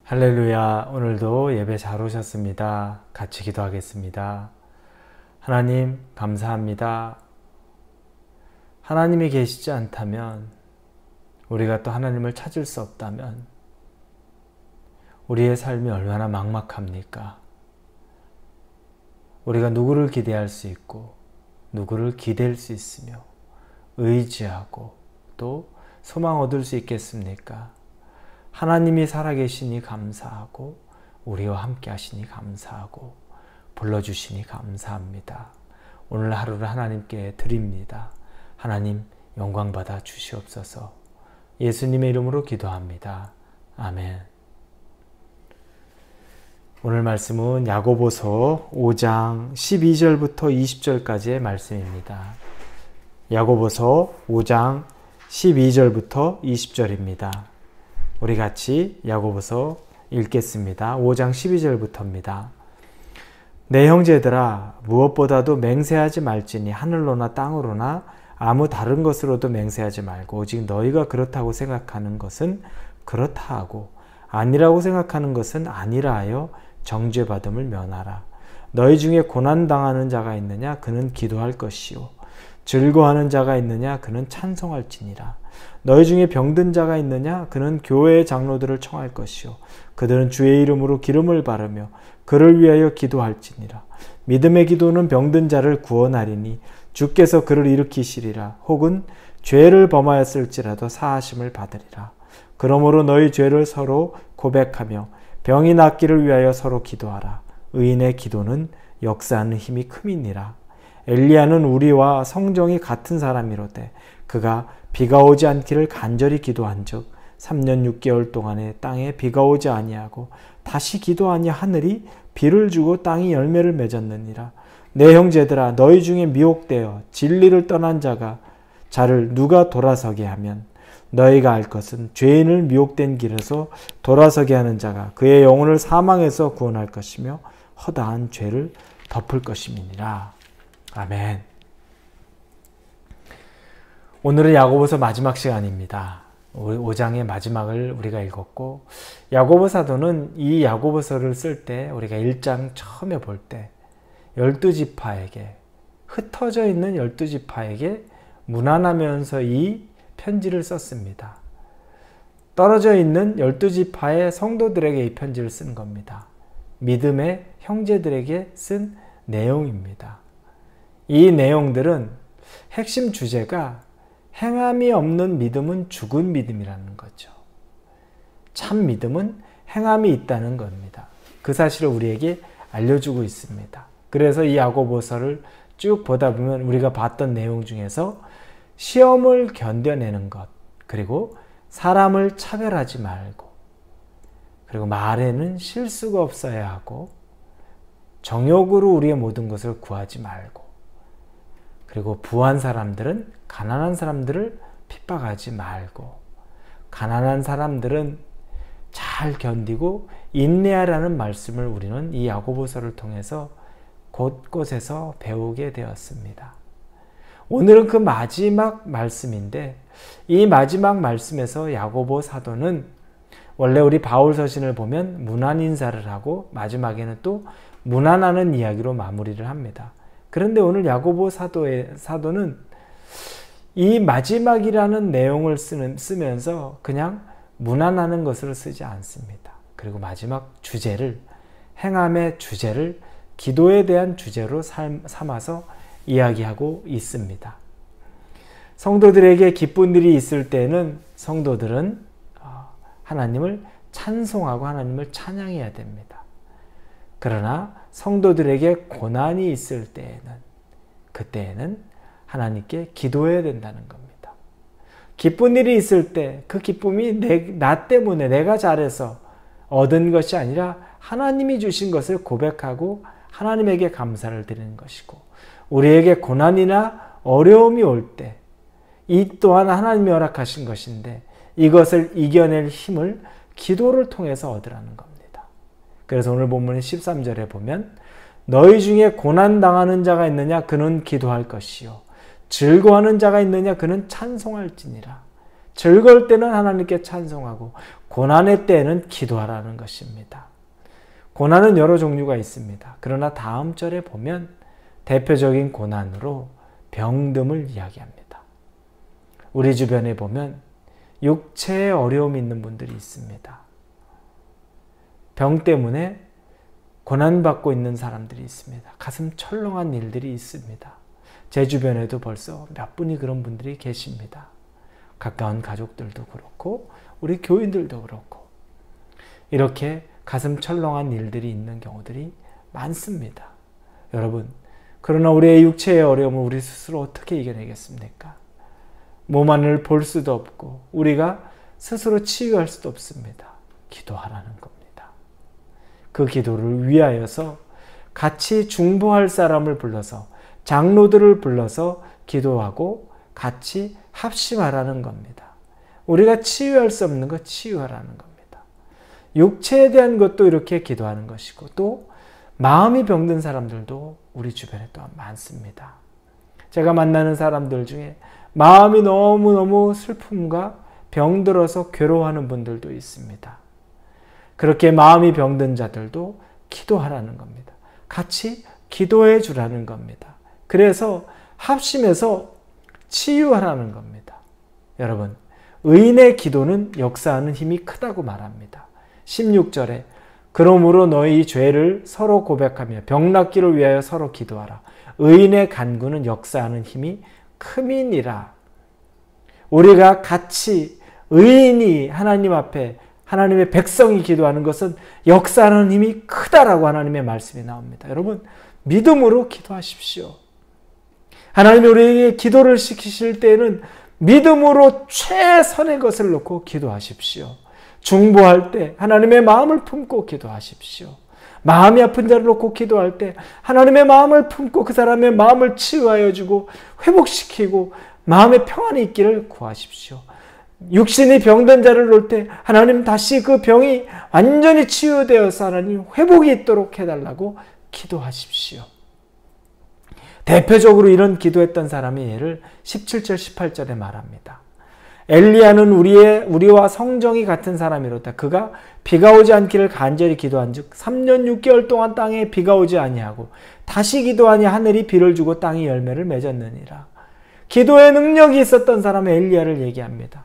할렐루야. 오늘도 예배 잘 오셨습니다. 같이 기도하겠습니다. 하나님 감사합니다. 하나님이 계시지 않다면, 우리가 또 하나님을 찾을 수 없다면 우리의 삶이 얼마나 막막합니까? 우리가 누구를 기대할 수 있고 누구를 기댈 수 있으며 의지하고 또 소망 얻을 수 있겠습니까? 하나님이 살아계시니 감사하고 우리와 함께 하시니 감사하고 불러주시니 감사합니다. 오늘 하루를 하나님께 드립니다. 하나님 영광 받아 주시옵소서. 예수님의 이름으로 기도합니다. 아멘. 오늘 말씀은 야고보서 5장 12절부터 20절까지의 말씀입니다. 야고보서 5장 12절부터 20절입니다. 우리 같이 야고보서 읽겠습니다. 5장 12절부터입니다. 내 형제들아, 무엇보다도 맹세하지 말지니 하늘로나 땅으로나 아무 다른 것으로도 맹세하지 말고 오직 너희가 그렇다고 생각하는 것은 그렇다 하고 아니라고 생각하는 것은 아니라 하여 정죄받음을 면하라. 너희 중에 고난당하는 자가 있느냐? 그는 기도할 것이요. 즐거워하는 자가 있느냐? 그는 찬송할지니라. 너희 중에 병든 자가 있느냐? 그는 교회의 장로들을 청할 것이요. 그들은 주의 이름으로 기름을 바르며 그를 위하여 기도할지니라. 믿음의 기도는 병든 자를 구원하리니 주께서 그를 일으키시리라. 혹은 죄를 범하였을지라도 사하심을 받으리라. 그러므로 너희 죄를 서로 고백하며 병이 낫기를 위하여 서로 기도하라. 의인의 기도는 역사하는 힘이 큼이니라. 엘리야는 우리와 성정이 같은 사람이로되 그가 비가 오지 않기를 간절히 기도한즉 3년 6개월 동안에 땅에 비가 오지 아니하고 다시 기도하니 하늘이 비를 주고 땅이 열매를 맺었느니라. 내 형제들아, 너희 중에 미혹되어 진리를 떠난 자를 누가 돌아서게 하면 너희가 알 것은 죄인을 미혹된 길에서 돌아서게 하는 자가 그의 영혼을 사망에서 구원할 것이며 허다한 죄를 덮을 것임이니라. 아멘. 오늘은 야고보서 마지막 시간입니다. 5장의 마지막을 우리가 읽었고, 야고보 사도는 이 야고보서를 쓸 때 우리가 1장 처음에 볼 때 12지파에게, 흩어져 있는 12지파에게 무난하면서 이 편지를 썼습니다. 떨어져 있는 12지파의 성도들에게 이 편지를 쓴 겁니다. 믿음의 형제들에게 쓴 내용입니다. 이 내용들은 핵심 주제가 행함이 없는 믿음은 죽은 믿음이라는 거죠. 참 믿음은 행함이 있다는 겁니다. 그 사실을 우리에게 알려주고 있습니다. 그래서 이 야고보서를 쭉 보다 보면 우리가 봤던 내용 중에서 시험을 견뎌내는 것, 그리고 사람을 차별하지 말고, 그리고 말에는 실수가 없어야 하고, 정욕으로 우리의 모든 것을 구하지 말고, 그리고 부한 사람들은 가난한 사람들을 핍박하지 말고, 가난한 사람들은 잘 견디고 인내하라는 말씀을 우리는 이 야고보서를 통해서 곳곳에서 배우게 되었습니다. 오늘은 그 마지막 말씀인데, 이 마지막 말씀에서 야고보 사도는 원래 우리 바울 서신을 보면 문안 인사를 하고 마지막에는 또 문안하는 이야기로 마무리를 합니다. 그런데 오늘 야고보 사도는 이 마지막이라는 내용을 쓰면서 그냥 문안하는 것으로 쓰지 않습니다. 그리고 마지막 주제를, 행함의 주제를 기도에 대한 주제로 삼아서 이야기하고 있습니다. 성도들에게 기쁜 일이 있을 때는 성도들은 하나님을 찬송하고 하나님을 찬양해야 됩니다. 그러나 성도들에게 고난이 있을 때에는, 그때에는 하나님께 기도해야 된다는 겁니다. 기쁜 일이 있을 때 그 기쁨이 나 때문에, 내가 잘해서 얻은 것이 아니라 하나님이 주신 것을 고백하고 하나님에게 감사를 드리는 것이고, 우리에게 고난이나 어려움이 올 때 이 또한 하나님이 허락하신 것인데 이것을 이겨낼 힘을 기도를 통해서 얻으라는 겁니다. 그래서 오늘 본문 13절에 보면 너희 중에 고난당하는 자가 있느냐? 그는 기도할 것이요. 즐거워하는 자가 있느냐? 그는 찬송할지니라. 즐거울 때는 하나님께 찬송하고 고난의 때에는 기도하라는 것입니다. 고난은 여러 종류가 있습니다. 그러나 다음 절에 보면 대표적인 고난으로 병듦을 이야기합니다. 우리 주변에 보면 육체에 어려움이 있는 분들이 있습니다. 병 때문에 고난받고 있는 사람들이 있습니다. 가슴 철렁한 일들이 있습니다. 제 주변에도 벌써 몇 분이 그런 분들이 계십니다. 가까운 가족들도 그렇고 우리 교인들도 그렇고 이렇게 가슴 철렁한 일들이 있는 경우들이 많습니다. 여러분, 그러나 우리의 육체의 어려움을 우리 스스로 어떻게 이겨내겠습니까? 몸 안을 볼 수도 없고 우리가 스스로 치유할 수도 없습니다. 기도하라는 겁니다. 그 기도를 위하여서 같이 중보할 사람을 불러서 장로들을 불러서 기도하고 같이 합심하라는 겁니다. 우리가 치유할 수 없는 것 치유하라는 겁니다. 육체에 대한 것도 이렇게 기도하는 것이고 또 마음이 병든 사람들도 우리 주변에 또한 많습니다. 제가 만나는 사람들 중에 마음이 너무너무 슬픔과 병들어서 괴로워하는 분들도 있습니다. 그렇게 마음이 병든 자들도 기도하라는 겁니다. 같이 기도해 주라는 겁니다. 그래서 합심해서 치유하라는 겁니다. 여러분, 의인의 기도는 역사하는 힘이 크다고 말합니다. 16절에 그러므로 너희 죄를 서로 고백하며 병 낫기를 위하여 서로 기도하라. 의인의 간구는 역사하는 힘이 큼이니라. 우리가 같이 의인이 하나님 앞에 하나님의 백성이 기도하는 것은 역사하는 힘이 크다라고 하나님의 말씀이 나옵니다. 여러분, 믿음으로 기도하십시오. 하나님이 우리에게 기도를 시키실 때에는 믿음으로 최선의 것을 놓고 기도하십시오. 중보할 때 하나님의 마음을 품고 기도하십시오. 마음이 아픈 자를 놓고 기도할 때 하나님의 마음을 품고 그 사람의 마음을 치유하여 주고 회복시키고 마음의 평안이 있기를 구하십시오. 육신이 병든 자를 놓을 때 하나님 다시 그 병이 완전히 치유되어서 하나님 회복이 있도록 해달라고 기도하십시오. 대표적으로 이런 기도했던 사람의 예를 17절 18절에 말합니다. 엘리야는 우리와 성정이 같은 사람이로다. 그가 비가 오지 않기를 간절히 기도한즉 3년 6개월 동안 땅에 비가 오지 아니하고 다시 기도하니 하늘이 비를 주고 땅이 열매를 맺었느니라. 기도의 능력이 있었던 사람의 엘리야를 얘기합니다.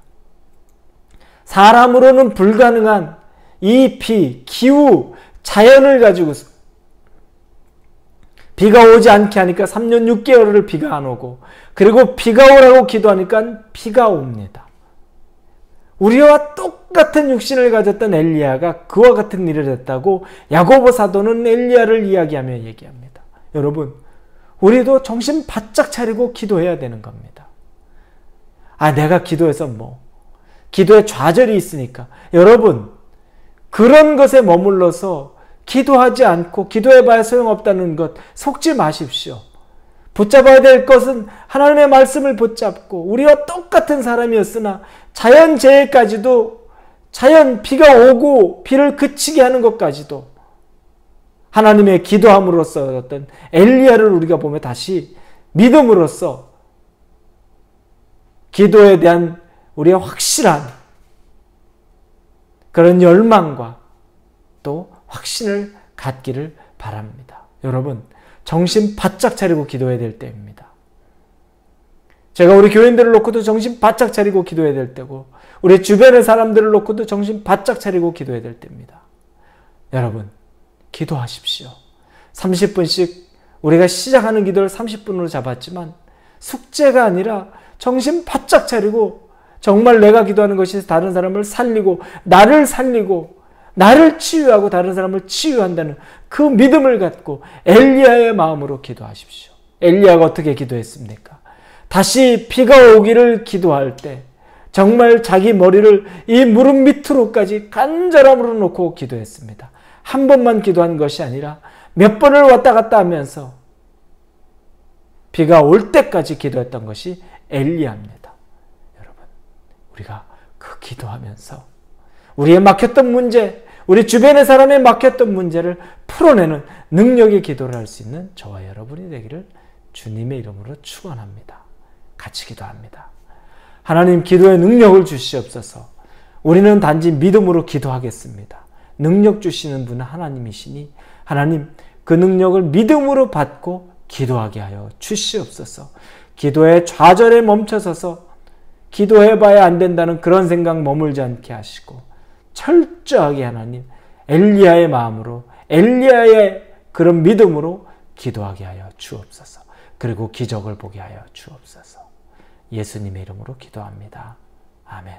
사람으로는 불가능한 이 비, 기후, 자연을 가지고서 비가 오지 않게 하니까 3년 6개월을 비가 안 오고 그리고 비가 오라고 기도하니까 비가 옵니다. 우리와 똑같은 육신을 가졌던 엘리야가 그와 같은 일을 했다고 야고보 사도는 엘리야를 이야기하며 얘기합니다. 여러분, 우리도 정신 바짝 차리고 기도해야 되는 겁니다. 내가 기도해서 기도에 좌절이 있으니까. 여러분, 그런 것에 머물러서 기도하지 않고 기도해봐야 소용없다는 것 속지 마십시오. 붙잡아야 될 것은 하나님의 말씀을 붙잡고 우리와 똑같은 사람이었으나 자연재해까지도 비가 오고 비를 그치게 하는 것까지도 하나님의 기도함으로써 어떤 엘리야를 우리가 보면 다시 믿음으로써 기도에 대한 우리의 확실한 그런 열망과 또 확신을 갖기를 바랍니다. 여러분, 정신 바짝 차리고 기도해야 될 때입니다. 제가 우리 교인들을 놓고도 정신 바짝 차리고 기도해야 될 때고 우리 주변의 사람들을 놓고도 정신 바짝 차리고 기도해야 될 때입니다. 여러분, 기도하십시오. 30분씩 우리가 시작하는 기도를 30분으로 잡았지만 숙제가 아니라 정신 바짝 차리고 정말 내가 기도하는 것이 다른 사람을 살리고 나를 치유하고 다른 사람을 치유한다는 그 믿음을 갖고 엘리야의 마음으로 기도하십시오. 엘리야가 어떻게 기도했습니까? 다시 비가 오기를 기도할 때 정말 자기 머리를 이 무릎 밑으로까지 간절함으로 놓고 기도했습니다. 한 번만 기도한 것이 아니라 몇 번을 왔다 갔다 하면서 비가 올 때까지 기도했던 것이 엘리야입니다. 여러분, 우리가 그 기도하면서 우리의 막혔던 문제, 우리 주변의 사람의 막혔던 문제를 풀어내는 능력의 기도를 할 수 있는 저와 여러분이 되기를 주님의 이름으로 축원합니다. 같이 기도합니다. 하나님 기도의 능력을 주시옵소서. 우리는 단지 믿음으로 기도하겠습니다. 능력 주시는 분은 하나님이시니 하나님 그 능력을 믿음으로 받고 기도하게 하여 주시옵소서. 기도의 좌절에 멈춰서서 기도해봐야 안 된다는 그런 생각 머물지 않게 하시고 철저하게 하나님 엘리야의 마음으로 엘리야의 그런 믿음으로 기도하게 하여 주옵소서. 그리고 기적을 보게 하여 주옵소서. 예수님의 이름으로 기도합니다. 아멘.